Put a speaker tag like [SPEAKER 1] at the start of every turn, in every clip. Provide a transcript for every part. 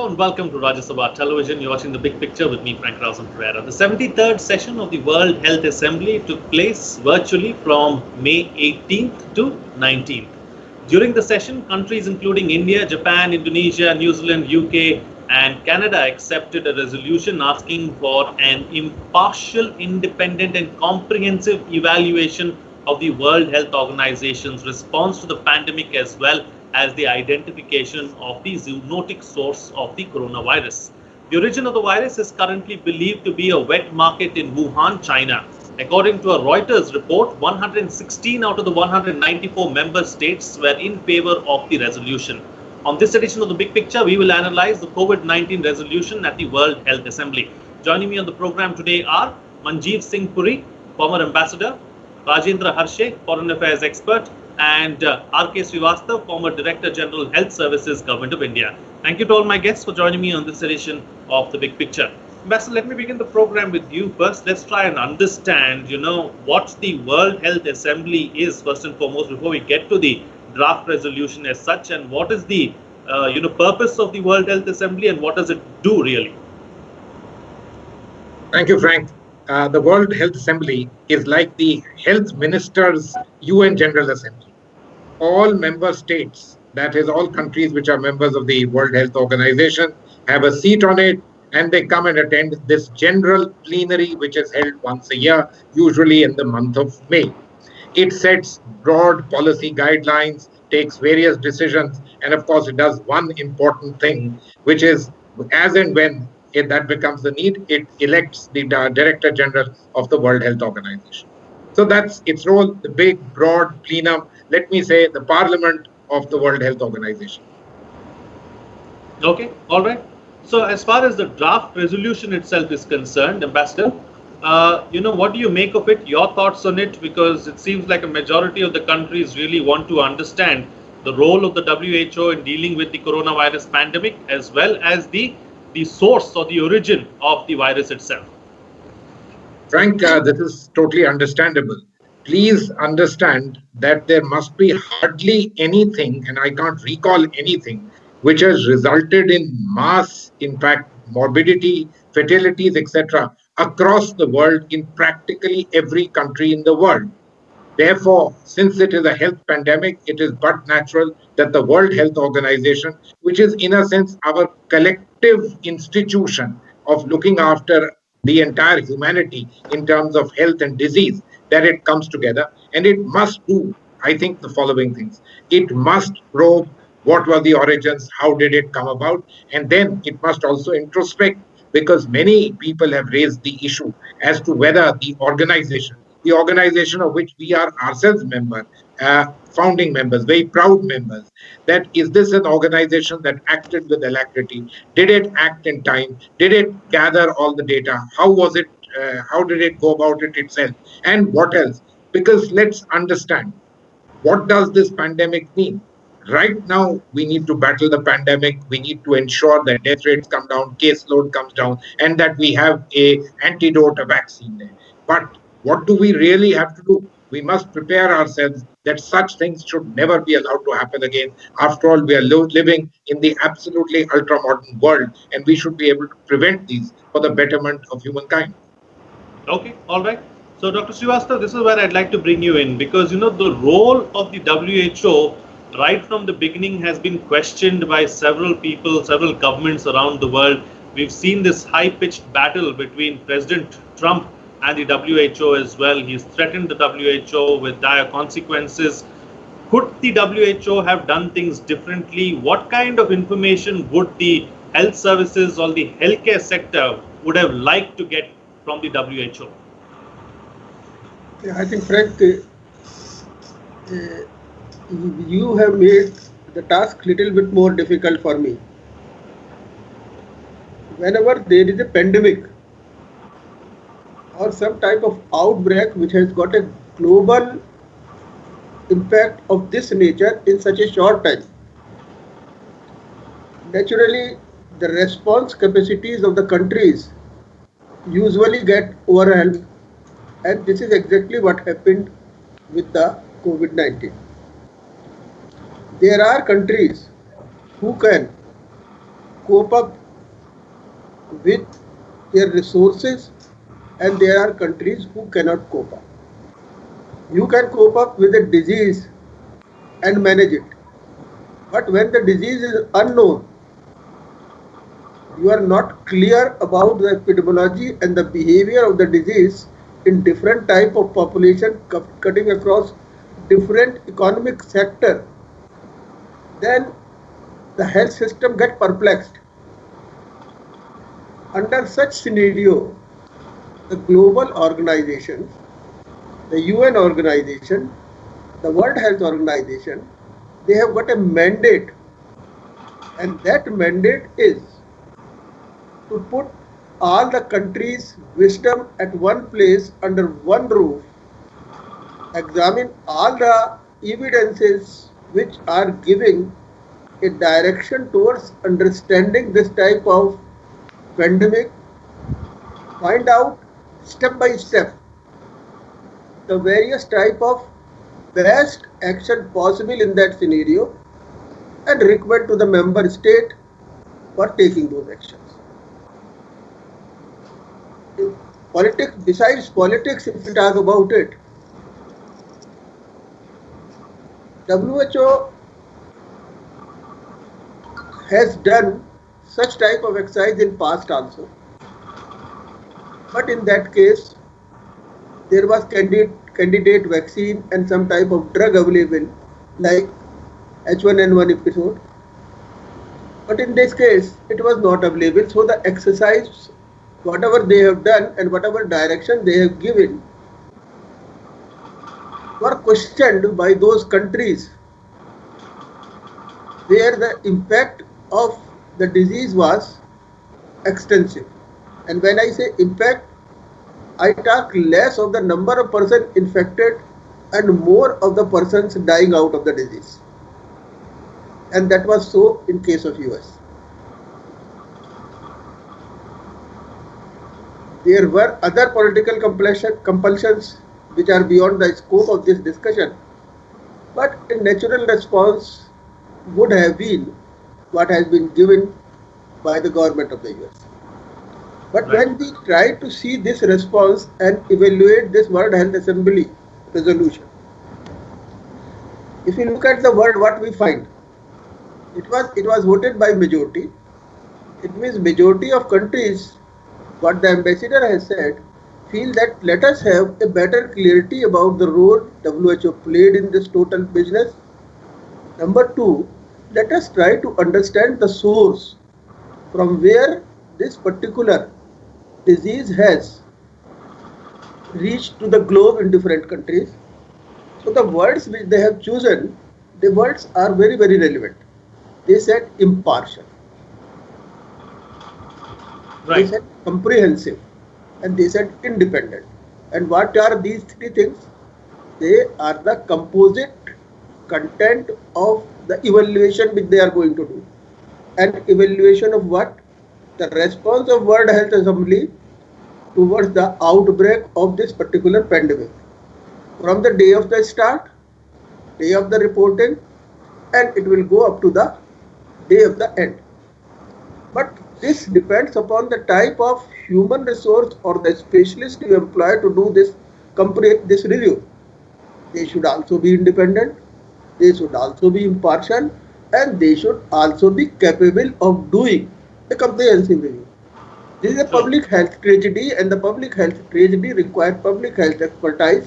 [SPEAKER 1] Hello and welcome to Rajya Sabha Television. You're watching The Big Picture with me, Frank Rausen Pereira. The 73rd session of the World Health Assembly took place virtually from May 18th to 19th. During the session, countries including India, Japan, Indonesia, New Zealand, UK, and Canada accepted a resolution asking for an impartial, independent, and comprehensive evaluation of the World Health Organization's response to the pandemic as well as the identification of the zoonotic source of the coronavirus. The origin of the virus is currently believed to be a wet market in Wuhan, China. According to a Reuters report, 116 out of the 194 member states were in favor of the resolution. On this edition of The Big Picture, we will analyze the COVID-19 resolution at the World Health Assembly. Joining me on the program today are Manjeev Singh Puri, former ambassador, Rajendra Harshe, foreign affairs expert, and R.K. Srivastava, former Director General Health Services, Government of India. Thank you to all my guests for joining me on this edition of The Big Picture. Ambassador, let me begin the program with you first. Let's try and understand, what the World Health Assembly is first and foremost before we get to the draft resolution as such, and what is the purpose of the World Health Assembly and what does it do really?
[SPEAKER 2] Thank you, Frank. The World Health Assembly is like the health ministers' UN General Assembly. All member states, that is, all countries which are members of the World Health Organization, have a seat on it, and they come and attend this general plenary, which is held once a year, usually in the month of May. It sets broad policy guidelines, takes various decisions, and of course, it does one important thing, which is as and when that becomes the need, it elects the Director General of the World Health Organization. So that's its role, the big, broad plenum, let me say, the parliament of the World Health Organization.
[SPEAKER 1] Okay, all right. So as far as the draft resolution itself is concerned, Ambassador, what do you make of it? Your thoughts on it? Because it seems like a majority of the countries really want to understand the role of the WHO in dealing with the coronavirus pandemic, as well as the source or the origin of the virus itself.
[SPEAKER 2] Frank, this is totally understandable. Please understand that there must be hardly anything, and I can't recall anything, which has resulted in mass, in fact, morbidity, fatalities, etc., across the world in practically every country in the world. Therefore, since it is a health pandemic, it is but natural that the World Health Organization, which is in a sense our collective institution of looking after the entire humanity in terms of health and disease, that it comes together and it must do, I think, the following things. It must probe what were the origins, how did it come about, and then it must also introspect, because many people have raised the issue as to whether the organization of which we are ourselves founding members, very proud members, that is this an organization that acted with alacrity? Did it act in time? Did it gather all the data? How was it? How did it go about it itself? And what else? Because let's understand, what does this pandemic mean? Right now, we need to battle the pandemic. We need to ensure that death rates come down, caseload comes down, and that we have an antidote, a vaccine there. But what do we really have to do? We must prepare ourselves that such things should never be allowed to happen again. After all, we are living in the absolutely ultra-modern world, and we should be able to prevent these for the betterment of humankind.
[SPEAKER 1] Okay, all right. So, Dr. Srivastava, this is where I'd like to bring you in, because, the role of the WHO right from the beginning has been questioned by several people, several governments around the world. We've seen this high-pitched battle between President Trump and the WHO as well. He's threatened the WHO with dire consequences. Could the WHO have done things differently? What kind of information would the health services or the healthcare sector would have liked to get from the WHO?
[SPEAKER 3] I think, Frank, you have made the task little bit more difficult for me. Whenever there is a pandemic or some type of outbreak which has got a global impact of this nature in such a short time, naturally the response capacities of the countries usually get overwhelmed, and this is exactly what happened with the COVID-19. There are countries who can cope up with their resources, and there are countries who cannot cope up. You can cope up with a disease and manage it. But when the disease is unknown, you are not clear about the epidemiology and the behavior of the disease in different type of population cutting across different economic sector, then the health system get perplexed. Under such scenario, the global organizations, the UN organization, the World Health Organization, they have got a mandate, and that mandate is to put all the countries' wisdom at one place under one roof, examine all the evidences which are giving a direction towards understanding this type of pandemic, find out step by step the various type of best action possible in that scenario and recommend to the member state for taking those actions. Politics, besides politics, if we talk about it, WHO has done such type of exercise in past also, but in that case there was candidate vaccine and some type of drug available like H1N1 episode, but in this case it was not available. So the exercise, whatever they have done and whatever direction they have given, were questioned by those countries where the impact of the disease was extensive. And when I say impact, I talk less of the number of persons infected and more of the persons dying out of the disease. And that was so in case of US. There were other political compulsions which are beyond the scope of this discussion, but a natural response would have been what has been given by the government of the US. But
[SPEAKER 1] Right.
[SPEAKER 3] when we try to see this response and evaluate this World Health Assembly resolution, if you look at the word, what we find, it was voted by majority. It means majority of countries, what the ambassador has said, feel that let us have a better clarity about the role WHO played in this total business. Number two, let us try to understand the source from where this particular disease has reached to the globe in different countries. So the words which they have chosen, the words are very, very relevant. They said impartial, they
[SPEAKER 1] Right.
[SPEAKER 3] said comprehensive, and they said independent. And what are these three things? They are the composite content of the evaluation which they are going to do. And evaluation of what? The response of World Health Assembly towards the outbreak of this particular pandemic. From the day of the start, day of the reporting, and it will go up to the day of the end. But this depends upon the type of human resource or the specialist you employ to do this review. They should also be independent, they should also be impartial, and they should also be capable of doing a comprehensive review. This is a public health tragedy, and the public health tragedy requires public health expertise.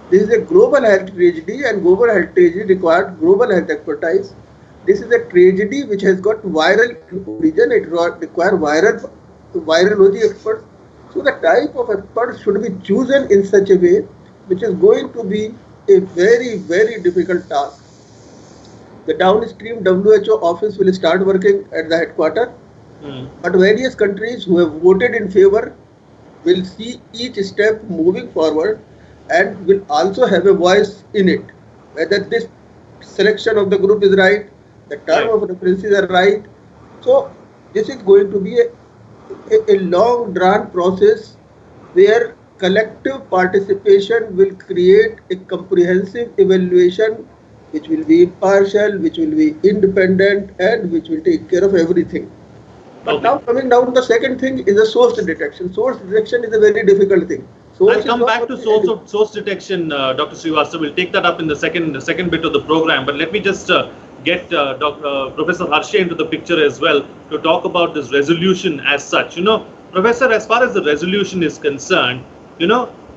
[SPEAKER 3] This is a global health tragedy, and global health tragedy requires global health expertise. This is a tragedy which has got viral origin. It requires virology experts. So the type of experts should be chosen in such a way which is going to be a very, very difficult task. The downstream WHO office will start working at the headquarters, but various countries who have voted in favor will see each step moving forward and will also have a voice in it. Whether this selection of the group is right, the term of references are right. So this is going to be a long drawn process where collective participation will create a comprehensive evaluation which will be impartial, which will be independent, and which will take care of everything. But now coming down, the second thing is the source detection. Source detection is a very difficult thing.
[SPEAKER 1] I'll come back to source detection, Dr. Srivastava. We'll take that up in the second bit of the program. But let me just get Professor Harsha into the picture as well to talk about this resolution as such. Professor, as far as the resolution is concerned,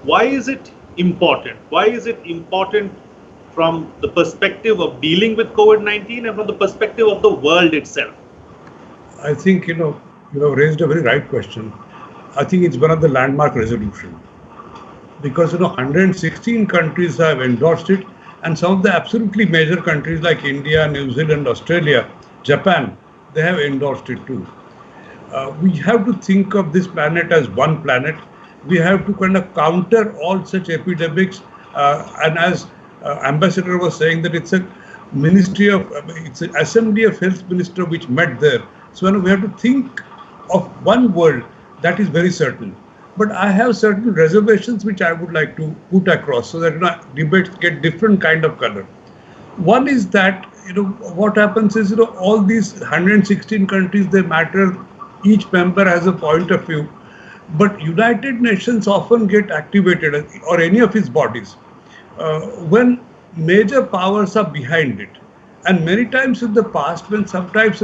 [SPEAKER 1] why is it important? Why is it important from the perspective of dealing with COVID-19 and from the perspective of the world itself?
[SPEAKER 4] I think, you have raised a very right question. I think it's one of the landmark resolutions. Because, 116 countries have endorsed it, and some of the absolutely major countries like India, New Zealand, Australia, Japan, they have endorsed it too. We have to think of this planet as one planet. We have to kind of counter all such epidemics. And as Ambassador was saying, that it's it's an Assembly of Health Minister which met there. So we have to think of one world, that is very certain. But I have certain reservations which I would like to put across so that debates get different kind of color. One is that what happens is all these 116 countries, they matter. Each member has a point of view, but United Nations often get activated, or any of its bodies, when major powers are behind it. And many times in the past, when sometimes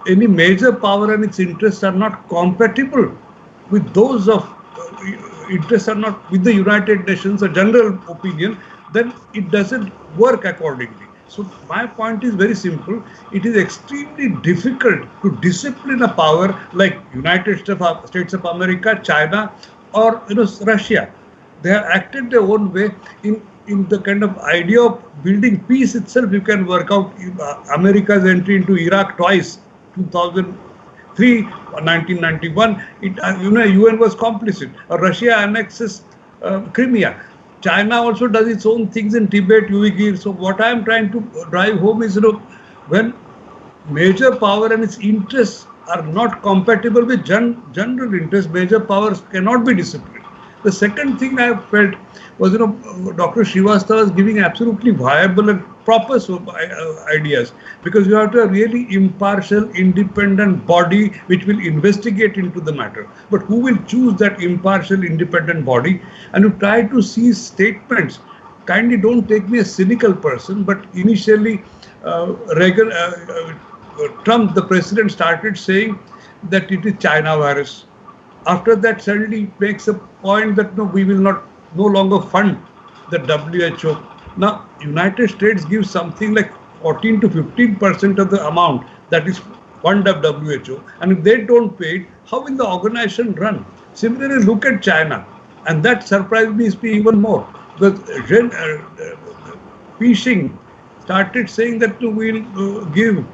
[SPEAKER 4] any major power and its interests are not compatible with those of interests are not with the United Nations or general opinion, then it doesn't work accordingly. So my point is very simple. It is extremely difficult to discipline a power like United States of America, China, or Russia. They have acted their own way. In the kind of idea of building peace itself, you can work out America's entry into Iraq twice, 2003, 1991. UN was complicit. Russia annexes Crimea. China also does its own things in Tibet, Uyghur. So what I am trying to drive home is, when major power and its interests are not compatible with general interests, major powers cannot be disciplined. The second thing I felt was, Dr. Srivastava is giving absolutely viable and proper ideas, because you have to have really impartial, independent body which will investigate into the matter. But who will choose that impartial, independent body? And you try to see statements. Kindly don't take me a cynical person, but initially Trump, the president, started saying that it is China virus. After that, suddenly makes a point that we will no longer fund the WHO. Now, United States gives something like 14 to 15% of the amount that is fund of WHO. And if they don't pay it, how will the organization run? Similarly, look at China. And that surprised me even more. Because Xi Jinping started saying that we'll give,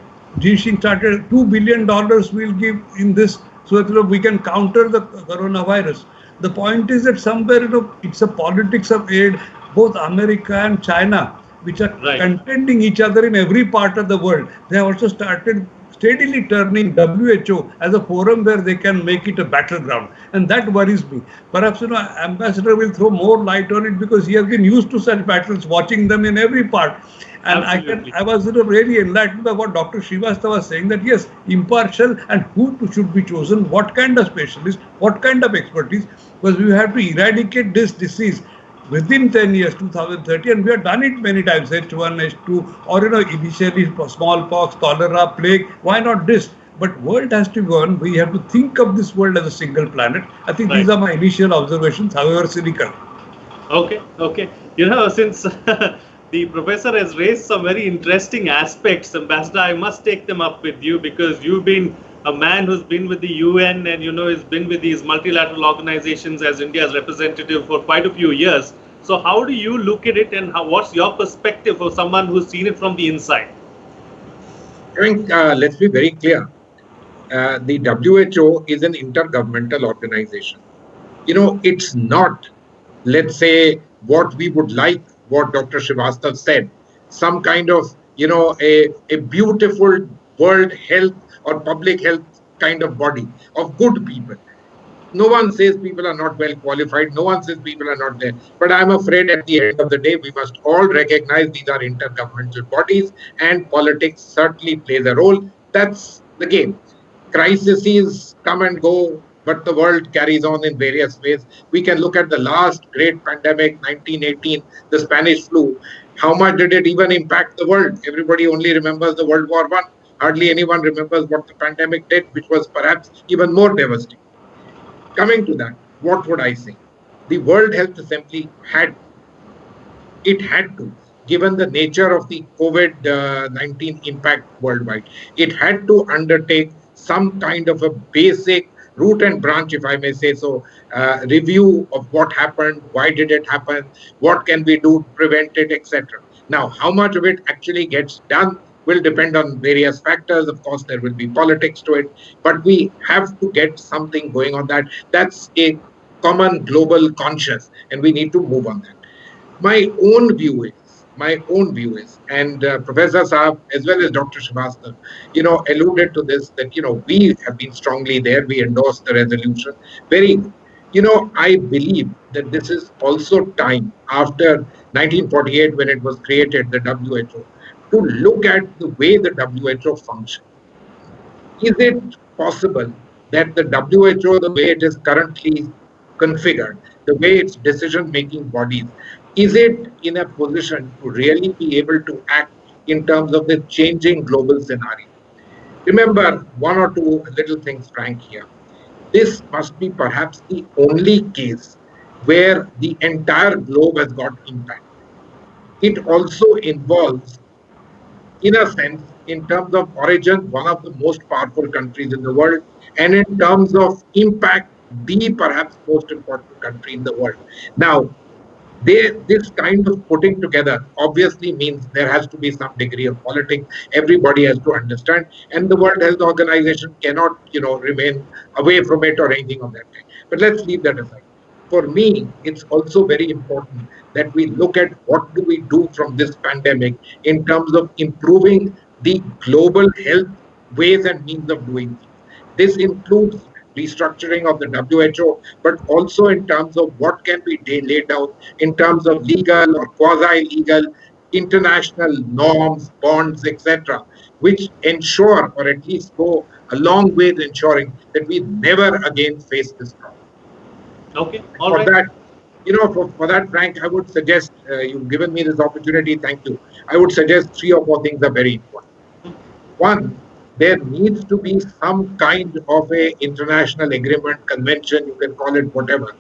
[SPEAKER 4] Xi Jinping started $2 billion we'll give in this, so that we can counter the coronavirus. The point is that somewhere, it's a politics of aid. Both America and China, which are contending each other in every part of the world, they have also started steadily turning WHO as a forum where they can make it a battleground. And that worries me. Perhaps, Ambassador will throw more light on it, because he has been used to such battles, watching them in every part. And I was really enlightened by what Dr. Srivastava was saying, that yes, impartial, and who should be chosen, what kind of specialist, what kind of expertise, because we have to eradicate this disease within 10 years, 2030, and we have done it many times, H1, H2, or initially smallpox, cholera, plague. Why not this? But world has to go on. We have to think of this world as a single planet. I think these are my initial observations, however cynical.
[SPEAKER 1] Okay. Since the professor has raised some very interesting aspects, Ambassador, I must take them up with you, because you've been a man who's been with the UN and has been with these multilateral organizations as India's representative for quite a few years. So how do you look at it, and what's your perspective for someone who's seen it from the inside?
[SPEAKER 2] I think let's be very clear. The WHO is an intergovernmental organization. It's not, let's say, what we would like, what Dr. Srivastava said, some kind of, a beautiful world health or public health kind of body of good people. No one says people are not well qualified. No one says people are not there. But I'm afraid at the end of the day, we must all recognize these are intergovernmental bodies, and politics certainly plays a role. That's the game. crises come and go, but the world carries on in various ways. We can look at the last great pandemic, 1918, the Spanish flu. How much did it even impact the world? Everybody only remembers the World War I. Hardly anyone remembers what the pandemic did, which was perhaps even more devastating. Coming to that, what would I say? The World Health Assembly had to, given the nature of the COVID-19 impact worldwide, it had to undertake some kind of a basic root and branch, if I may say so, review of what happened, why did it happen, what can we do to prevent it, etc. Now, how much of it actually gets done will depend on various factors. Of course, there will be politics to it, but we have to get something going on that. That's a common global conscience, and we need to move on that. My own view is, and Professor Saab as well as Dr. Srivastava, alluded to this, that, we have been strongly there. We endorsed the resolution. Very good. I believe that this is also time after 1948, when it was created, the WHO, to look at the way the WHO functions. Is it possible that the WHO, the way it is currently configured, the way its decision-making bodies, is it in a position to really be able to act in terms of the changing global scenario? Remember one or two little things, Frank, here. This must be perhaps the only case where the entire globe has got impact. It also involves, in a sense, in terms of origin, one of the most powerful countries in the world, and in terms of impact, the perhaps most important country in the world. Now, this kind of putting together obviously means there has to be some degree of politics. Everybody has to understand, and the World Health Organization cannot, remain away from it or anything of that kind. But let's leave that aside. For me, it's also very important that we look at what do we do from this pandemic in terms of improving the global health ways and means of doing things. This includes restructuring of the WHO, but also in terms of what can be laid down in terms of legal or quasi-legal international norms, bonds, etc., which ensure, or at least go a long way in ensuring that we never again face this problem.
[SPEAKER 1] Okay, all right.
[SPEAKER 2] For that, Frank, I would suggest, you've given me this opportunity, thank you. I would suggest 3 or 4 things are very important. One, there needs to be some kind of a international agreement, convention, you can call it whatever,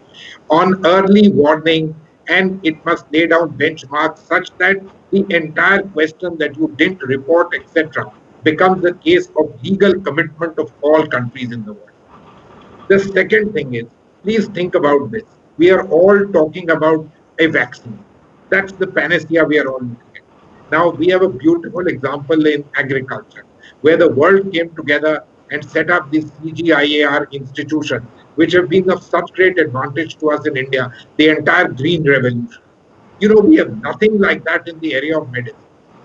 [SPEAKER 2] on early warning, and it must lay down benchmarks such that the entire question that you didn't report, etc., becomes a case of legal commitment of all countries in the world. The second thing is, please think about this. We are all talking about a vaccine. That's the panacea we are all looking at. Now, we have a beautiful example in agriculture, where the world came together and set up this CGIAR institution, which have been of such great advantage to us in India, the entire green revolution. We have nothing like that in the area of medicine.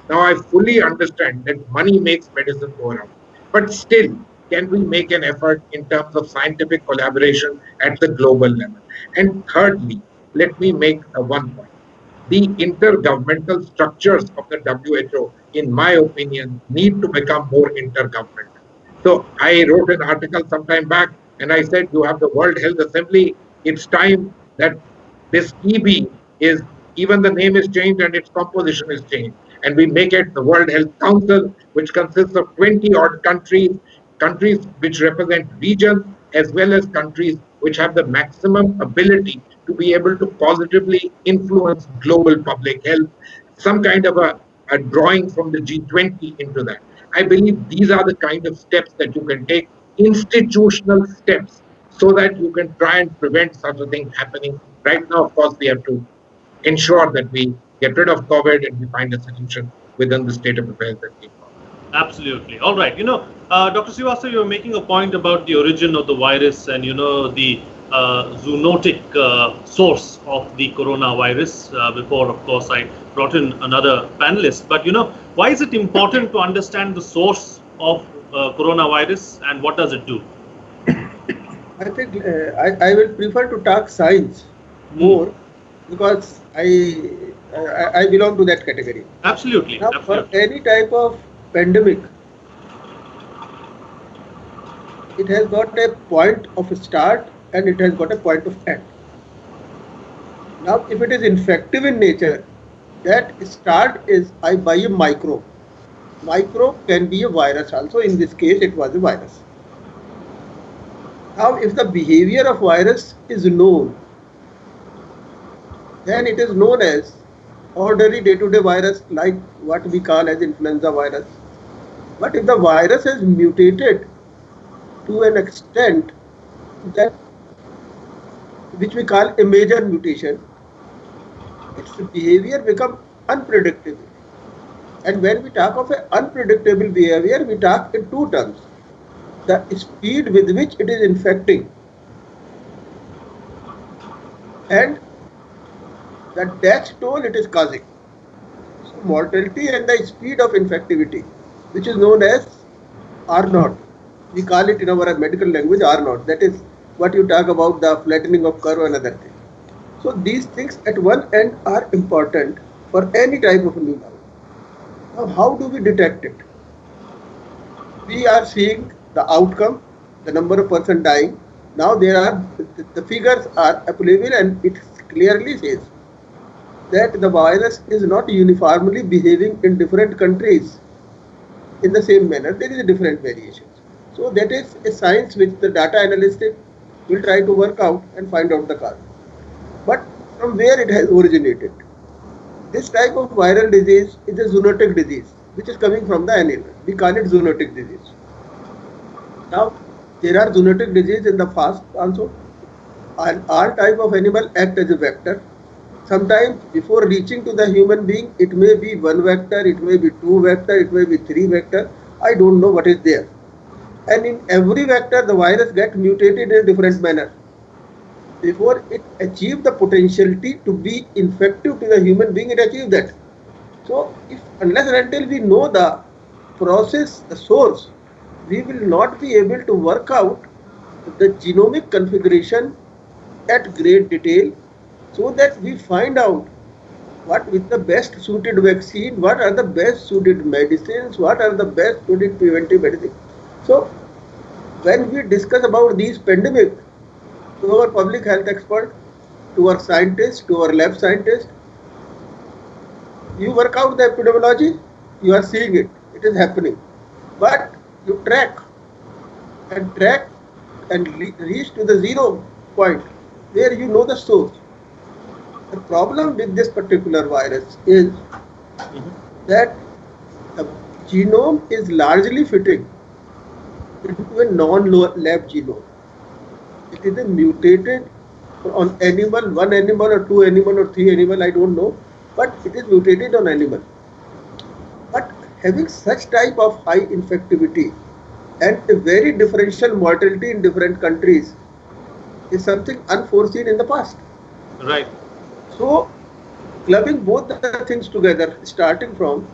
[SPEAKER 2] Now, I fully understand that money makes medicine go around, but still, can we make an effort in terms of scientific collaboration at the global level? And thirdly, let me make one point. The intergovernmental structures of the WHO, in my opinion, need to become more intergovernmental. So I wrote an article some time back, and I said, you have the World Health Assembly. It's time that this EB is, even the name is changed and its composition is changed. And we make it the World Health Council, which consists of 20 odd countries which represent regions, as well as countries which have the maximum ability to be able to positively influence global public health, some kind of a drawing from the G20 into that. I believe these are the kind of steps that you can take, institutional steps, so that you can try and prevent such a thing happening. Right now, of course, we have to ensure that we get rid of COVID and we find a solution within the state of affairs that we've got.
[SPEAKER 1] Absolutely. All right. Dr. Srivastava, you're making a point about the origin of the virus and, the zoonotic source of the coronavirus. Before, of course, I brought in another panelist. But, why is it important to understand the source of coronavirus and what does it do?
[SPEAKER 3] I think I will prefer to talk science more because I belong to that category.
[SPEAKER 1] Absolutely.
[SPEAKER 3] Now, for any type of pandemic, it has got a point of start and it has got a point of end. Now, if it is infective in nature, that start is I buy a microbe. Microbe can be a virus also. In this case, it was a virus. Now, if the behavior of virus is known, then it is known as ordinary day-to-day virus, like what we call as influenza virus. But if the virus has mutated to an extent that which we call a major mutation, its behavior becomes unpredictable. And when we talk of an unpredictable behavior, we talk in two terms: the speed with which it is infecting and the death toll it is causing. So mortality and the speed of infectivity, which is known as R naught. We call it in our medical language R naught. That is what you talk about, the flattening of curve and other things. So these things at one end are important for any type of new virus. Now, how do we detect it? We are seeing the outcome, the number of person dying. Now the figures are available and it clearly says that the virus is not uniformly behaving in different countries in the same manner. There is a different variations. So that is a science which the data analyst will try to work out and find out the cause. But from where it has originated? This type of viral disease is a zoonotic disease which is coming from the animal. We call it zoonotic disease. Now, there are zoonotic disease in the past also, and all type of animal act as a vector. Sometimes before reaching to the human being, it may be one vector, it may be two vector, it may be three vector. I don't know what is there. And in every vector, the virus gets mutated in a different manner before it achieves the potentiality to be infective to the human being. It achieves that. So, unless and until we know the process, the source, we will not be able to work out the genomic configuration at great detail, so that we find out what is the best suited vaccine, what are the best suited medicines, what are the best suited preventive medicine. So, when we discuss about these pandemics, to our public health expert, to our scientists, to our lab scientists, you work out the epidemiology, you are seeing it, it is happening. But you track and reach to the zero point where you know the source. The problem with this particular virus is that the genome is largely fitting into a non-lab genome. It is a mutated on animal, one animal or two animal or three animal, I don't know, but it is mutated on animal. But having such type of high infectivity and a very differential mortality in different countries is something unforeseen in the past.
[SPEAKER 1] Right.
[SPEAKER 3] So, clubbing both the things together, starting from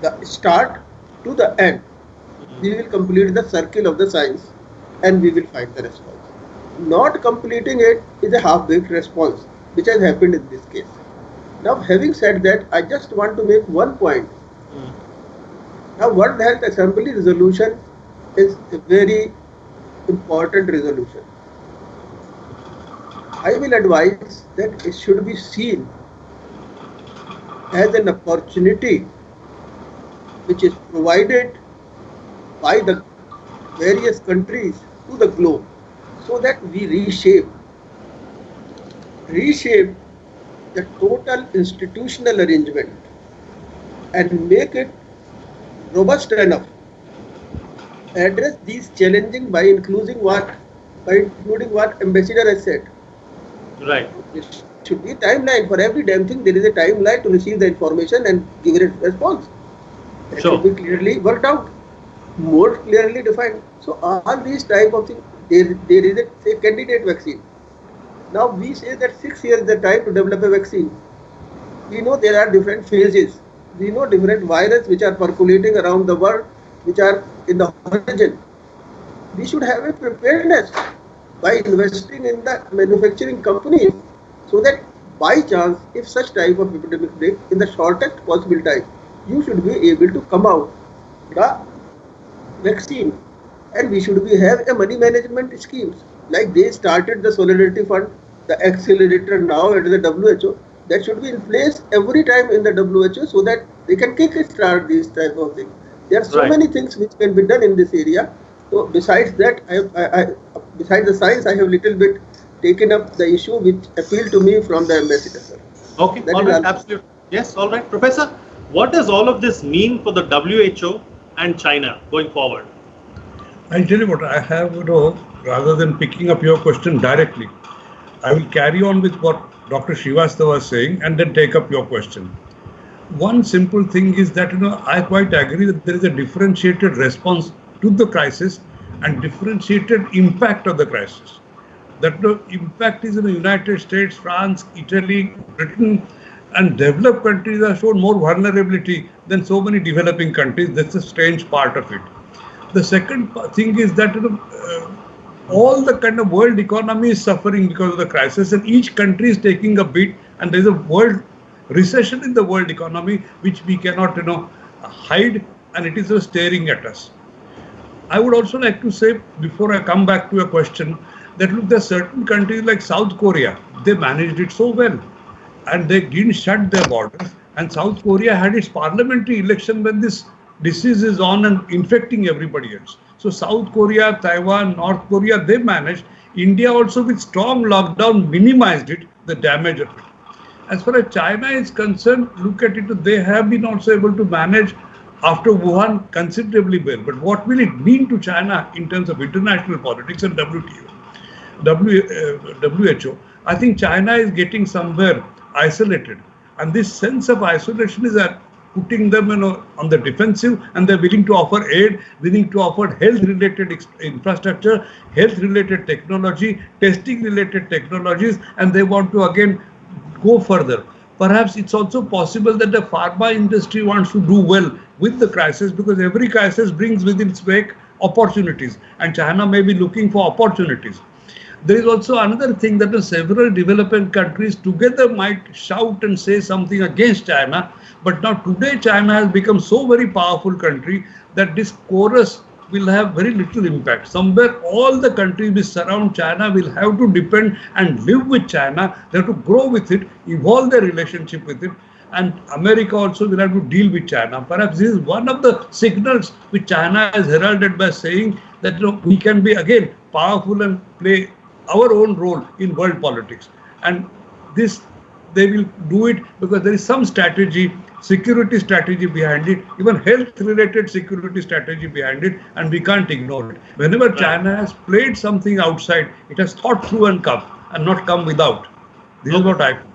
[SPEAKER 3] the start to the end, we will complete the circle of the science and we will find the response. Not completing it is a half-baked response, which has happened in this case. Now, having said that, I just want to make one point. Now, World Health Assembly resolution is a very important resolution. I will advise that it should be seen as an opportunity which is provided by the various countries to the globe, so that we reshape the total institutional arrangement and make it robust enough, address these challenging by including what Ambassador has said.
[SPEAKER 1] Right.
[SPEAKER 3] It should be a timeline for every damn thing. There is a timeline to receive the information and give it a response. It
[SPEAKER 1] Sure.
[SPEAKER 3] should be clearly worked out, more clearly defined. So all these type of things, there is a candidate vaccine. Now we say that 6 years is the time to develop a vaccine. We know there are different phases. We know different viruses which are percolating around the world, which are in the origin. We should have a preparedness by investing in the manufacturing companies, so that by chance, if such type of epidemic break in the shortest possible time, you should be able to come out the vaccine and we should have a money management schemes. Like they started the solidarity fund, the accelerator now at the WHO. That should be in place every time in the WHO so that they can kick-start these type of things. There are so many things which can be done in this area. So besides that, besides the science, I have little bit taken up the issue which appealed to me from the ambassador, sir.
[SPEAKER 1] Okay, all right, absolutely. Yes, all right. Professor, what does all of this mean for the WHO and China going forward?
[SPEAKER 4] I'll tell you what, I have, rather than picking up your question directly, I will carry on with what Dr. Srivastava was saying and then take up your question. One simple thing is that, I quite agree that there is a differentiated response to the crisis and differentiated impact of the crisis. That the impact is in the United States, France, Italy, Britain, and developed countries have shown more vulnerability than so many developing countries. That's a strange part of it. The second thing is that all the kind of world economy is suffering because of the crisis, and each country is taking a beat, and there's a world recession in the world economy which we cannot hide, and it is staring at us. I would also like to say, before I come back to your question, that look, there are certain countries like South Korea, they managed it so well, and they didn't shut their borders, and South Korea had its parliamentary election when this disease is on and infecting everybody else. So South Korea, Taiwan, North Korea, they managed. India also with strong lockdown minimized it, the damage of it. As far as China is concerned, look at it, they have been also able to manage after Wuhan considerably well. But what will it mean to China in terms of international politics and WHO? I think China is getting somewhere isolated. And this sense of isolation is putting them on the defensive, and they're willing to offer aid, willing to offer health-related infrastructure, health-related technology, testing-related technologies, and they want to again go further. Perhaps it's also possible that the pharma industry wants to do well with the crisis, because every crisis brings within its wake opportunities, and China may be looking for opportunities. There is also another thing that several developing countries together might shout and say something against China. But now today China has become so very powerful country that this chorus will have very little impact. Somewhere all the countries which surround China will have to depend and live with China. They have to grow with it, evolve their relationship with it. And America also will have to deal with China. Perhaps this is one of the signals which China has heralded by saying that we can be again powerful and play our own role in world politics. And this, they will do it because there is some strategy, security strategy behind it, even health-related security strategy behind it, and we can't ignore it. Whenever China has played something outside, it has thought through and come, and not come without. This is what I feel.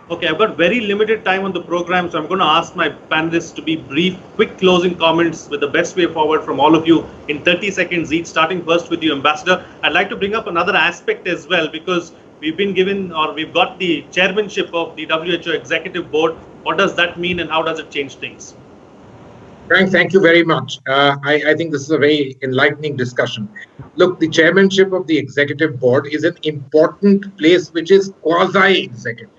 [SPEAKER 1] Okay, I've got very limited time on the program, so I'm going to ask my panelists to be brief, quick closing comments with the best way forward from all of you in 30 seconds each, starting first with you, Ambassador. I'd like to bring up another aspect as well, because we've been given, or we've got the chairmanship of the WHO Executive Board. What does that mean, and how does it change things?
[SPEAKER 2] Frank, thank you very much. I think this is a very enlightening discussion. Look, the chairmanship of the Executive Board is an important place which is quasi-executive,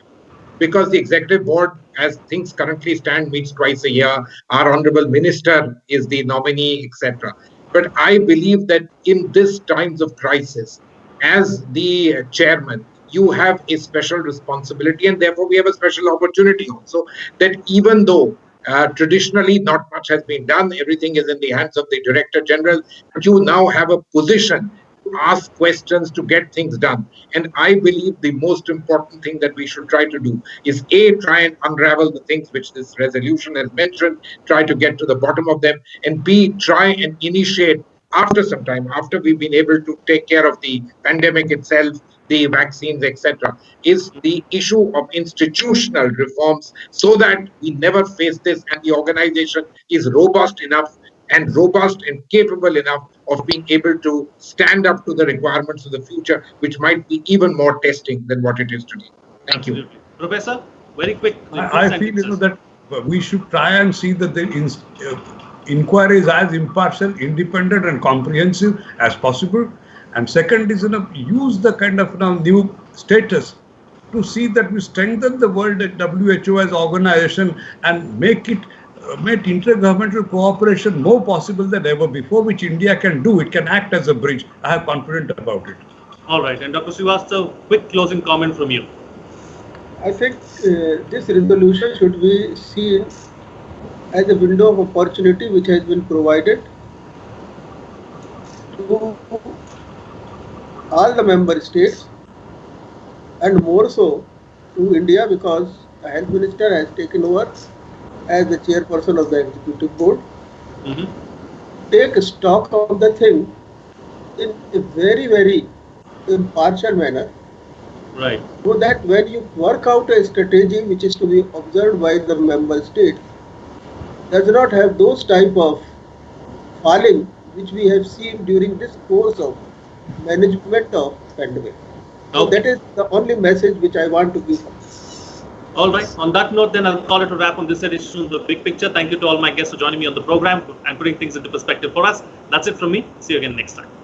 [SPEAKER 2] because the Executive Board, as things currently stand, meets twice a year. Our Honorable Minister is the nominee, etc. But I believe that in these times of crisis, as the chairman, you have a special responsibility, and therefore we have a special opportunity also, that even though traditionally not much has been done, everything is in the hands of the Director General, but you now have a position to ask questions, to get things done. And I believe the most important thing that we should try to do is A, try and unravel the things which this resolution has mentioned, try to get to the bottom of them, and B, try and initiate after some time, after we've been able to take care of the pandemic itself, the vaccines, etc., is the issue of institutional reforms, so that we never face this, and the organization is robust enough and robust and capable enough of being able to stand up to the requirements of the future, which might be even more testing than what it is today. Thank you.
[SPEAKER 1] Professor, very quick.
[SPEAKER 4] I feel that we should try and see that the inquiry is as impartial, independent and comprehensive as possible. And second is use the kind of new status to see that we strengthen the World WHO as organization and make it made intergovernmental cooperation more possible than ever before, which India can do. It can act as a bridge. I am confident about it.
[SPEAKER 1] All right. And Dr. Srivastava, quick closing comment from you.
[SPEAKER 3] I think this resolution should be seen as a window of opportunity which has been provided to all the member states, and more so to India, because the health minister has taken over as the chairperson of the executive board. Take stock of the thing in a very, very impartial manner.
[SPEAKER 1] Right.
[SPEAKER 3] So that when you work out a strategy which is to be observed by the member states, does not have those type of falling which we have seen during this course of management of pandemic. So
[SPEAKER 1] Okay.
[SPEAKER 3] that is the only message which I want to give.
[SPEAKER 1] All right. On that note, then I'll call it a wrap on this edition of The Big Picture. Thank you to all my guests for joining me on the program and putting things into perspective for us. That's it from me. See you again next time.